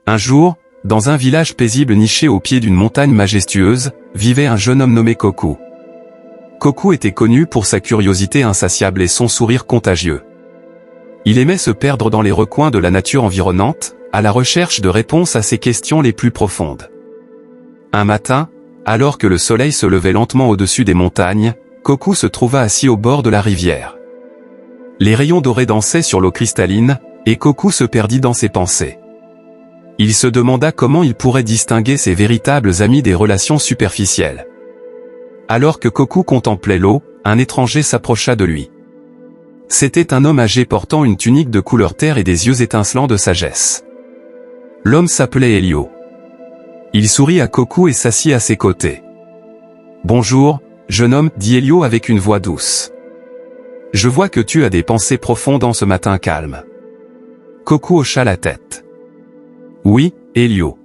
Un jour, dans un village paisible niché au pied d'une montagne majestueuse, vivait un jeune homme nommé Kokou. Kokou était connu pour sa curiosité insatiable et son sourire contagieux. Il aimait se perdre dans les recoins de la nature environnante, à la recherche de réponses à ses questions les plus profondes. Un matin, alors que le soleil se levait lentement au-dessus des montagnes, Kokou se trouva assis au bord de la rivière. Les rayons dorés dansaient sur l'eau cristalline, et Kokou se perdit dans ses pensées. Il se demanda comment il pourrait distinguer ses véritables amis des relations superficielles. Alors que Kokou contemplait l'eau, un étranger s'approcha de lui. C'était un homme âgé portant une tunique de couleur terre et des yeux étincelants de sagesse. L'homme s'appelait Elio. Il sourit à Kokou et s'assit à ses côtés. « Bonjour, jeune homme, dit Elio avec une voix douce. Je vois que tu as des pensées profondes en ce matin calme. » Kokou hocha la tête. « Oui, Elio.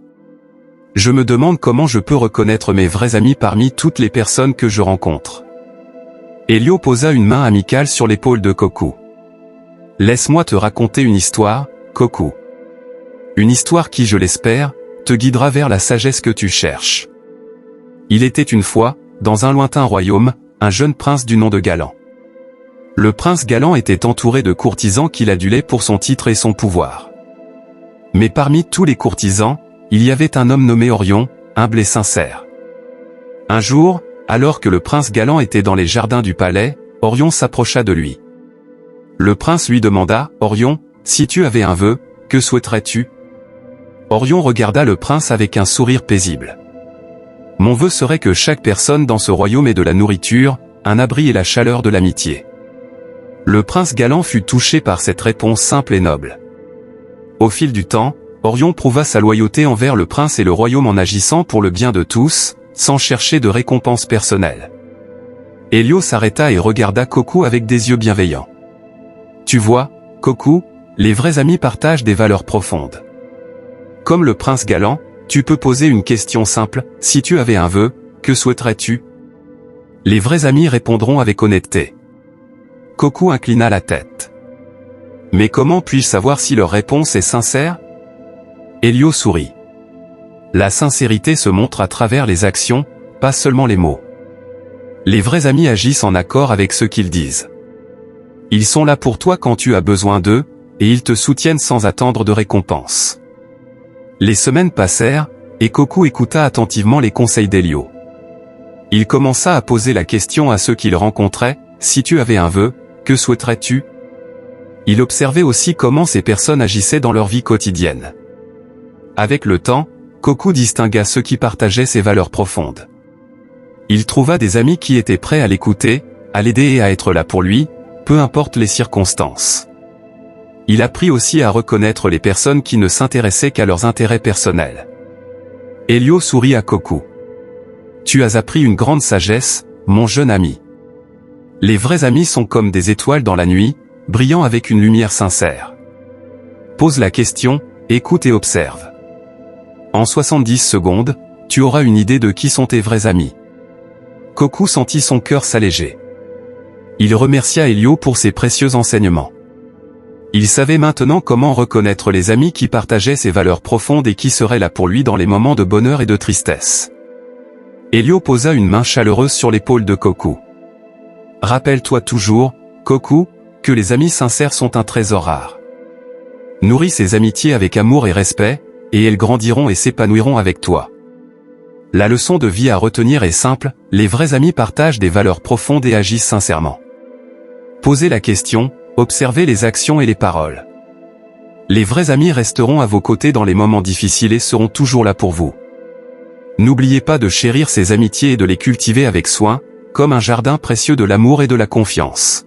Je me demande comment je peux reconnaître mes vrais amis parmi toutes les personnes que je rencontre. » Elio posa une main amicale sur l'épaule de Kokou. « Laisse-moi te raconter une histoire, Kokou. Une histoire qui, je l'espère, te guidera vers la sagesse que tu cherches. » Il était une fois, dans un lointain royaume, un jeune prince du nom de Galant. Le prince Galant était entouré de courtisans qui l'adulaient pour son titre et son pouvoir. Mais parmi tous les courtisans, il y avait un homme nommé Orion, humble et sincère. Un jour, alors que le prince Galant était dans les jardins du palais, Orion s'approcha de lui. Le prince lui demanda, « Orion, si tu avais un vœu, que souhaiterais-tu » Orion regarda le prince avec un sourire paisible. « Mon vœu serait que chaque personne dans ce royaume ait de la nourriture, un abri et la chaleur de l'amitié. » Le prince Galant fut touché par cette réponse simple et noble. Au fil du temps, Orion prouva sa loyauté envers le prince et le royaume en agissant pour le bien de tous, sans chercher de récompense personnelle. Elio s'arrêta et regarda Kokou avec des yeux bienveillants. « Tu vois, Kokou, les vrais amis partagent des valeurs profondes. Comme le prince Galant, tu peux poser une question simple, si tu avais un vœu, que souhaiterais-tu » Les vrais amis répondront avec honnêteté. Kokou inclina la tête. « Mais comment puis-je savoir si leur réponse est sincère » Elio sourit. « La sincérité se montre à travers les actions, pas seulement les mots. Les vrais amis agissent en accord avec ce qu'ils disent. Ils sont là pour toi quand tu as besoin d'eux, et ils te soutiennent sans attendre de récompense. » Les semaines passèrent, et Kokou écouta attentivement les conseils d'Elio. Il commença à poser la question à ceux qu'il rencontrait, « Si tu avais un vœu, que souhaiterais-tu » Il observait aussi comment ces personnes agissaient dans leur vie quotidienne. Avec le temps, Kokou distingua ceux qui partageaient ses valeurs profondes. Il trouva des amis qui étaient prêts à l'écouter, à l'aider et à être là pour lui, peu importe les circonstances. Il apprit aussi à reconnaître les personnes qui ne s'intéressaient qu'à leurs intérêts personnels. Elio sourit à Kokou. « Tu as appris une grande sagesse, mon jeune ami. Les vrais amis sont comme des étoiles dans la nuit, brillant avec une lumière sincère. Pose la question, écoute et observe. En 70 secondes, tu auras une idée de qui sont tes vrais amis. » Kokou sentit son cœur s'alléger. Il remercia Elio pour ses précieux enseignements. Il savait maintenant comment reconnaître les amis qui partageaient ses valeurs profondes et qui seraient là pour lui dans les moments de bonheur et de tristesse. Elio posa une main chaleureuse sur l'épaule de Kokou. « Rappelle-toi toujours, Kokou, que les amis sincères sont un trésor rare. Nourris ces amitiés avec amour et respect, et elles grandiront et s'épanouiront avec toi. La leçon de vie à retenir est simple, les vrais amis partagent des valeurs profondes et agissent sincèrement. Posez la question, observez les actions et les paroles. Les vrais amis resteront à vos côtés dans les moments difficiles et seront toujours là pour vous. N'oubliez pas de chérir ces amitiés et de les cultiver avec soin, comme un jardin précieux de l'amour et de la confiance. »